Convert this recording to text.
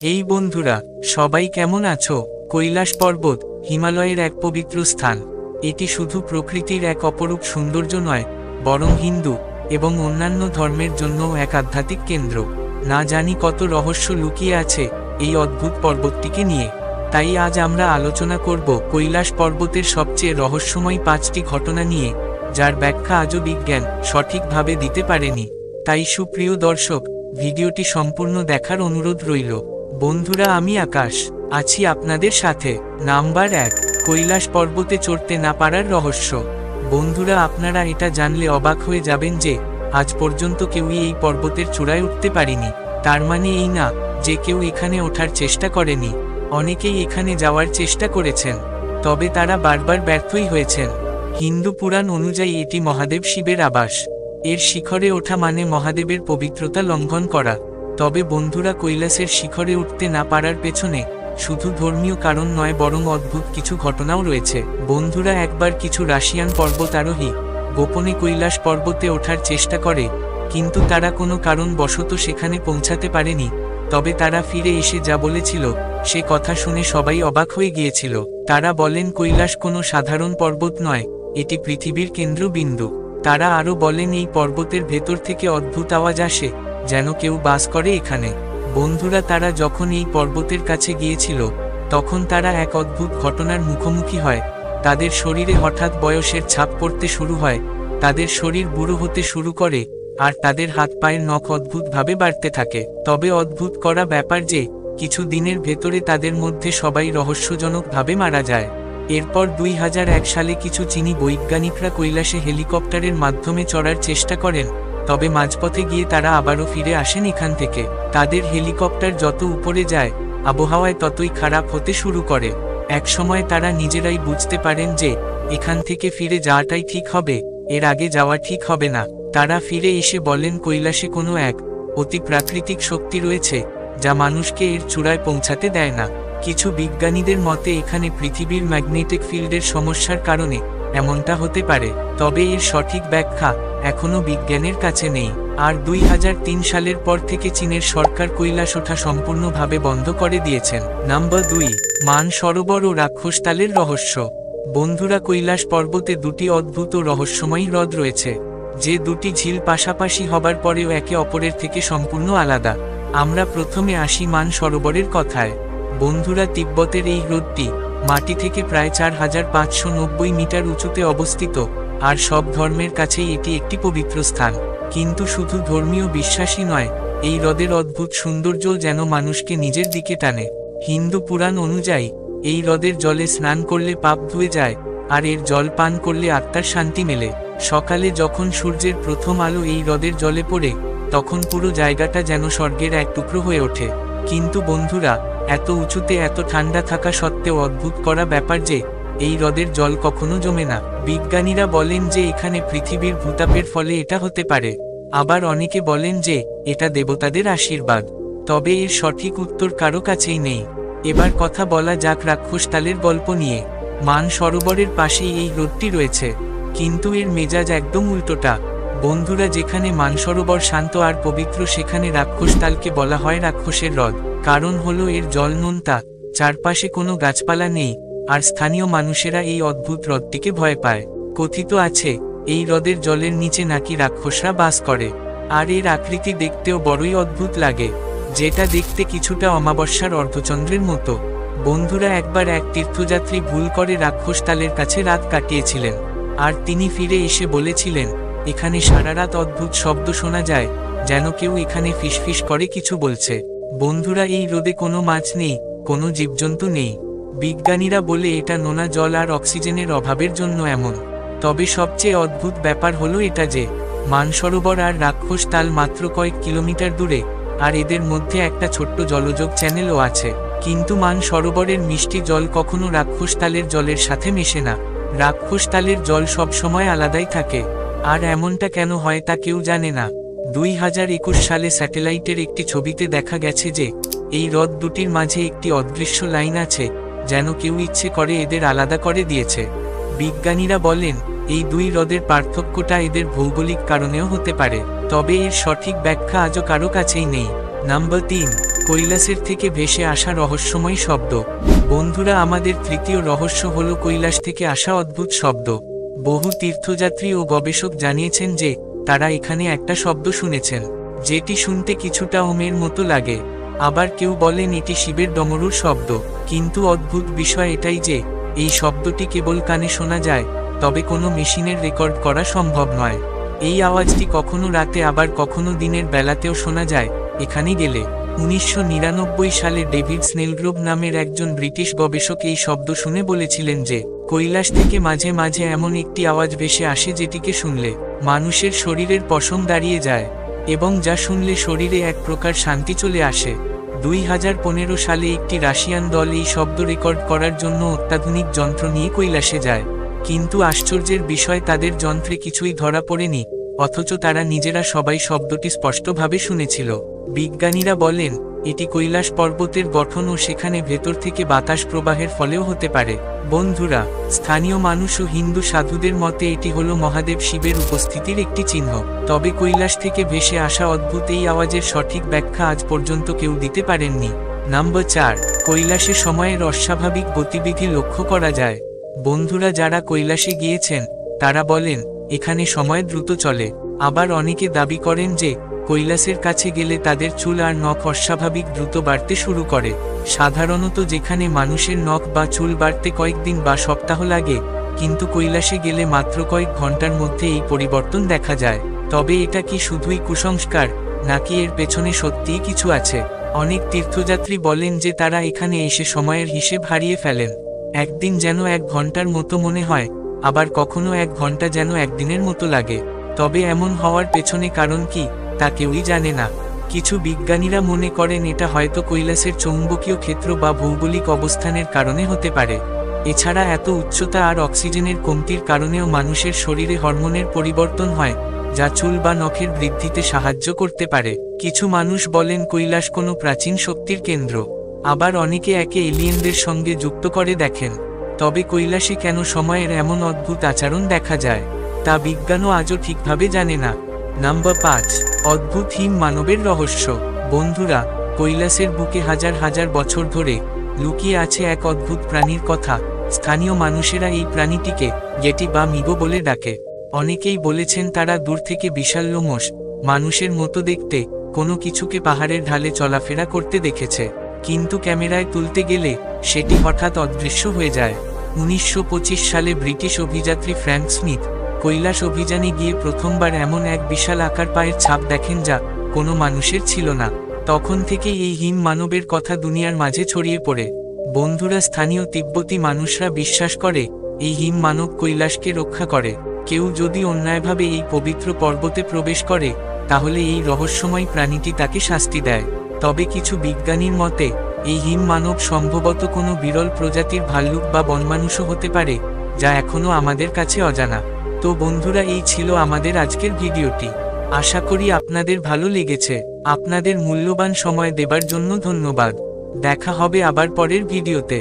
এই বন্ধুরা, সবাই কেমন আছো? কৈলাস পর্বত হিমালয়ের এক পবিত্র স্থান। এটি শুধু প্রকৃতির এক অপরূপ সৌন্দর্য নয়, বরং হিন্দু এবং অন্যান্য ধর্মের জন্যও এক আধ্যাত্মিক কেন্দ্র। না জানি কত রহস্য লুকিয়ে আছে এই অদ্ভুত পর্বতটিকে নিয়ে। তাই আজ আমরা আলোচনা করব কৈলাস পর্বতের সবচেয়ে রহস্যময় 5টি ঘটনা নিয়ে, যার ব্যাখ্যা আজও বিজ্ঞান সঠিকভাবে দিতে পারেনি। তাই সুপ্রিয় দর্শক, ভিডিওটি সম্পূর্ণ দেখার অনুরোধ রইল। বন্ধুরা, আমি আকাশ আছি আপনাদের সাথে। নাম্বার 1, কৈলাস পর্বতে চড়তে না পারার রহস্য। বন্ধুরা, আপনারা এটা জানলে অবাক হয়ে যাবেন যে আজ পর্যন্ত কেউই এই পর্বতের চূড়ায় উঠতে পারেনি। তার মানে এই না যে কেউ এখানে ওঠার চেষ্টা করেনি। অনেকেই এখানে যাওয়ার চেষ্টা করেছেন, তবে তারা বারবার ব্যর্থই হয়েছেন। হিন্দু পুরাণ অনুযায়ী এটি মহাদেব শিবের আবাস। এর শিখরে ওঠা মানে মহাদেবের পবিত্রতা লঙ্ঘন করা। তবে বন্ধুরা, কৈলাসের শিখরে উঠতে না পারার পেছনে শুধু ধর্মীয় কারণ নয়, বরং অদ্ভুত কিছু ঘটনাও রয়েছে। বন্ধুরা, একবার কিছু রাশিয়ান পর্বতারোহী গোপনে কৈলাস পর্বতে ওঠার চেষ্টা করে, কিন্তু তারা কোনো কারণবশত সেখানে পৌঁছাতে পারেনি। তবে তারা ফিরে এসে যা বলেছিল, সে কথা শুনে সবাই অবাক হয়ে গিয়েছিল। তারা বলেন কৈলাস কোনো সাধারণ পর্বত নয়, এটি পৃথিবীর কেন্দ্রবিন্দু। তারা আরও বলেন এই পর্বতের ভেতর থেকে অদ্ভুত আওয়াজ আসে, যেন কেউ বাস করে এখানে। বন্ধুরা, তারা যখন এই পর্বতের কাছে গিয়েছিল, তখন তারা এক অদ্ভুত ঘটনার মুখোমুখি হয়। তাদের শরীরে হঠাৎ বয়সের ছাপ পড়তে শুরু হয়, তাদের শরীর বুড়ো হতে শুরু করে, আর তাদের হাত পায়ের নখ অদ্ভুতভাবে বাড়তে থাকে। তবে অদ্ভুত করা ব্যাপার যে কিছু দিনের ভেতরে তাদের মধ্যে সবাই রহস্যজনকভাবে মারা যায়। এরপর 2001 সালে কিছু চীনি বৈজ্ঞানিকরা কৈলাসে হেলিকপ্টারের মাধ্যমে চড়ার চেষ্টা করেন, তবে মাঝপথে গিয়ে তারা আবারও ফিরে আসেন এখান থেকে। তাদের হেলিকপ্টার যত উপরে যায়, আবহাওয়ায় ততই খারাপ হতে শুরু করে। একসময় তারা নিজেরাই বুঝতে পারেন যে এখান থেকে ফিরে যাওয়াটাই ঠিক হবে, এর আগে যাওয়া ঠিক হবে না। তারা ফিরে এসে বলেন কৈলাসে কোনো এক অতি প্রাকৃতিক শক্তি রয়েছে, যা মানুষকে এর চূড়ায় পৌঁছাতে দেয় না। কিছু বিজ্ঞানীদের মতে এখানে পৃথিবীর ম্যাগনেটিক ফিল্ডের সমস্যার কারণে এমনটা হতে পারে, তবে এর সঠিক ব্যাখ্যা এখনও বিজ্ঞানের কাছে নেই। আর 2003 সালের পর থেকে চীনের সরকার কৈলাস ওঠা সম্পূর্ণভাবে বন্ধ করে দিয়েছেন। নাম্বার 2, মানসরোবর ও রাক্ষসতালের রহস্য। বন্ধুরা, কৈলাস পর্বতে দুটি অদ্ভুত ও রহস্যময়ী হ্রদ রয়েছে, যে দুটি ঝিল পাশাপাশি হবার পরেও একে অপরের থেকে সম্পূর্ণ আলাদা। আমরা প্রথমে আসি মানসরোবরের কথায়। বন্ধুরা, তিব্বতের এই হ্রদটি মাটি থেকে প্রায় 4590 মিটার উঁচুতে অবস্থিত, আর সব ধর্মের কাছেই এটি একটি পবিত্র স্থান। কিন্তু শুধু ধর্মীয় বিশ্বাসই নয়, এই হ্রদের অদ্ভুত সৌন্দর্য যেন মানুষকে নিজের দিকে টানে। হিন্দু পুরাণ অনুযায়ী এই হ্রদের জলে স্নান করলে পাপ ধুয়ে যায়, আর এর জল পান করলে আত্মার শান্তি মেলে। সকালে যখন সূর্যের প্রথম আলো এই হ্রদের জলে পড়ে, তখন পুরো জায়গাটা যেন স্বর্গের এক টুকরো হয়ে ওঠে। কিন্তু বন্ধুরা, এত উঁচুতে এত ঠান্ডা থাকা সত্ত্বেও অদ্ভুত করা ব্যাপার যে এই হ্রদের জল কখনো জমে না। বিজ্ঞানীরা বলেন যে এখানে পৃথিবীর ভূতাপের ফলে এটা হতে পারে। আবার অনেকে বলেন যে এটা দেবতাদের আশীর্বাদ। তবে এর সঠিক উত্তর কারো কাছেই নেই। এবার কথা বলা যাক রাক্ষসতালের গল্প নিয়ে। মানসরোবরের পাশেই এই হ্রদটি রয়েছে, কিন্তু এর মেজাজ একদম উল্টোটা। বন্ধুরা, যেখানে মানসরোবর শান্ত আর পবিত্র, সেখানে রাক্ষসতালকে বলা হয় রাক্ষসের হ্রদ। কারণ হলো এর জল নোনতা, চারপাশে কোনো গাছপালা নেই, আর স্থানীয় মানুষেরা এই অদ্ভুত হ্রদটিকে ভয় পায়। কথিত আছে এই হ্রদের জলের নিচে নাকি রাক্ষসরা বাস করে, আর এর আকৃতি দেখতেও বড়ই অদ্ভুত লাগে, যেটা দেখতে কিছুটা অমাবস্যার অর্ধচন্দ্রের মতো। বন্ধুরা, একবার এক তীর্থযাত্রী ভুল করে রাক্ষসতালের কাছে রাত কাটিয়েছিলেন, আর তিনি ফিরে এসে বলেছিলেন এখানে সারা রাত অদ্ভুত শব্দ শোনা যায়, যেন কেউ এখানে ফিসফিস করে কিছু বলছে। বন্ধুরা, এই হ্রদে কোনো মাছ নেই, কোনো জীবজন্তু নেই। বিজ্ঞানীরা বলে এটা নোনা জল আর অক্সিজেনের অভাবের জন্য এমন। তবে সবচেয়ে অদ্ভুত ব্যাপার হলো এটা যে মানসরোবর আর রাক্ষসতাল মাত্র কয়েক কিলোমিটার দূরে, আর এদের মধ্যে একটা ছোট্ট জলযোগ চ্যানেলও আছে। কিন্তু মানসরোবরের মিষ্টি জল কখনো রাক্ষসতালের জলের সাথে মেশে না। রাক্ষসতালের জল সবসময় আলাদাই থাকে, আর এমনটা কেন হয় তা কেউ জানে না। 2021 সালে স্যাটেলাইটের একটি ছবিতে দেখা গেছে যে এই হ্রদ দুটির মাঝে একটি অদৃশ্য লাইন আছে, যেন কেউ ইচ্ছে করে এদের আলাদা করে দিয়েছে। বিজ্ঞানীরা বলেন এই দুই হ্রদের পার্থক্যটা এদের ভৌগোলিক কারণেও হতে পারে, তবে এর সঠিক ব্যাখ্যা আজও কারো কাছেই নেই। নাম্বার 3, কৈলাসের থেকে ভেসে আসা রহস্যময় শব্দ। বন্ধুরা, আমাদের তৃতীয় রহস্য হলো কৈলাস থেকে আসা অদ্ভুত শব্দ। বহু তীর্থযাত্রী ও গবেষক জানিয়েছেন যে তারা এখানে একটা শব্দ শুনেছেন, যেটি শুনতে কিছুটা ওমের মতো লাগে। আবার কেউ বলেন এটি শিবের ডমরুর শব্দ। কিন্তু অদ্ভুত বিষয় এটাই যে এই শব্দটি কেবল কানে শোনা যায়, তবে কোনো মেশিনের রেকর্ড করা সম্ভব নয়। এই আওয়াজটি কখনো রাতে আবার কখনো দিনের বেলাতেও শোনা যায় এখানে গেলে। 1999 সালে ডেভিড স্নেলগ্রোভ নামের একজন ব্রিটিশ গবেষক এই শব্দ শুনে বলেছিলেন যে কৈলাস থেকে মাঝে মাঝে এমন একটি আওয়াজ ভেসে আসে যেটিকে শুনলে মানুষের শরীরের পশম দাঁড়িয়ে যায়, এবং যা শুনলে শরীরে এক প্রকার শান্তি চলে আসে। 2015 সালে একটি রাশিয়ান দল এই শব্দ রেকর্ড করার জন্য অত্যাধুনিক যন্ত্র নিয়ে কৈলাসে যায়। কিন্তু আশ্চর্যের বিষয়, তাদের যন্ত্রে কিছুই ধরা পড়েনি, অথচ তারা নিজেরা সবাই শব্দটি স্পষ্টভাবে শুনেছিল। বিজ্ঞানীরা বলেন এটি কৈলাস পর্বতের গঠন ও সেখানে ভেতর থেকে বাতাস প্রবাহের ফলেও হতে পারে। বন্ধুরা, স্থানীয় মানুষ ও হিন্দু সাধুদের মতে এটি হলো মহাদেব শিবের উপস্থিতির একটি চিহ্ন। তবে কৈলাস থেকে ভেসে আসা অদ্ভুত এই আওয়াজের সঠিক ব্যাখ্যা আজ পর্যন্ত কেউ দিতে পারেননি। নাম্বার 4, কৈলাসে সময়ের অস্বাভাবিক গতিবিধি লক্ষ্য করা যায়। বন্ধুরা, যারা কৈলাসে গিয়েছেন তারা বলেন এখানে সময় দ্রুত চলে। আবার অনেকে দাবি করেন যে কৈলাসের কাছে গেলে তাদের চুল আর নখ অস্বাভাবিক দ্রুত বাড়তে শুরু করে। সাধারণত যেখানে মানুষের নখ বা চুল বাড়তে কয়েকদিন বা সপ্তাহ লাগে, কিন্তু কৈলাসে গেলে মাত্র কয়েক ঘন্টার মধ্যে এই পরিবর্তন দেখা যায়। তবে এটা কি শুধুই কুসংস্কার, নাকি এর পেছনে সত্যিই কিছু আছে? অনেক তীর্থযাত্রী বলেন যে তারা এখানে এসে সময়ের হিসেব হারিয়ে ফেলেন। একদিন যেন 1 ঘন্টার মতো মনে হয়, আবার কখনো 1 ঘন্টা যেন একদিনের মতো লাগে। তবে এমন হওয়ার পেছনে কারণ কি তা কেউই জানে না। কিছু বিজ্ঞানীরা মনে করেন এটা হয়তো কৈলাসের চৌম্বকীয় ক্ষেত্র বা ভৌগোলিক অবস্থানের কারণে হতে পারে। এছাড়া এত উচ্চতা আর অক্সিজেনের কমতির কারণেও মানুষের শরীরে হরমোনের পরিবর্তন হয়, যা চুল বা নখের বৃদ্ধিতে সাহায্য করতে পারে। কিছু মানুষ বলেন কৈলাস কোনো প্রাচীন শক্তির কেন্দ্র। আবার অনেকে একে এলিয়েনদের সঙ্গে যুক্ত করে দেখেন। তবে কৈলাসে কেন সময়ের এমন অদ্ভুত আচরণ দেখা যায় তা বিজ্ঞানও আজও ঠিকভাবে জানে না। নাম্বার 5, অদ্ভুত হিম মানবের রহস্য। বন্ধুরা, কৈলাসের বুকে হাজার হাজার বছর ধরে লুকিয়ে আছে এক অদ্ভুত প্রাণীর কথা। স্থানীয় মানুষেরা এই প্রাণীটিকে গেটি বা মিগো বলে ডাকে। অনেকেই বলেছেন তারা দূর থেকে বিশাল লোমশ, মানুষের মতো দেখতে কোনো কিছুকে পাহাড়ের ঢালে চলাফেরা করতে দেখেছে, কিন্তু ক্যামেরায় তুলতে গেলে সেটি হঠাৎ অদৃশ্য হয়ে যায়। 1925 সালে ব্রিটিশ অভিযাত্রী ফ্র্যাঙ্ক স্মিথ কৈলাস অভিযানে গিয়ে প্রথমবার এমন এক বিশাল আকার পায়ের ছাপ দেখেন যা কোনো মানুষের ছিল না। তখন থেকেই এই হিম মানবের কথা দুনিয়ার মাঝে ছড়িয়ে পড়ে। বন্ধুরা, স্থানীয় তিব্বতী মানুষরা বিশ্বাস করে এই হিম মানব কৈলাসকে রক্ষা করে। কেউ যদি অন্যায়ভাবে এই পবিত্র পর্বতে প্রবেশ করে, তাহলে এই রহস্যময় প্রাণীটি তাকে শাস্তি দেয়। তবে কিছু বিজ্ঞানীর মতে এই হিম মানব সম্ভবত কোনো বিরল প্রজাতির ভাল্লুক বা বনমানুষও হতে পারে, যা এখনও আমাদের কাছে অজানা। তো বন্ধুরা, এই ছিল আমাদের আজকের ভিডিওটি। আশা করি আপনাদের ভালো লেগেছে। আপনাদের মূল্যবান সময় দেবার জন্য ধন্যবাদ। দেখা হবে আবার পরের ভিডিওতে।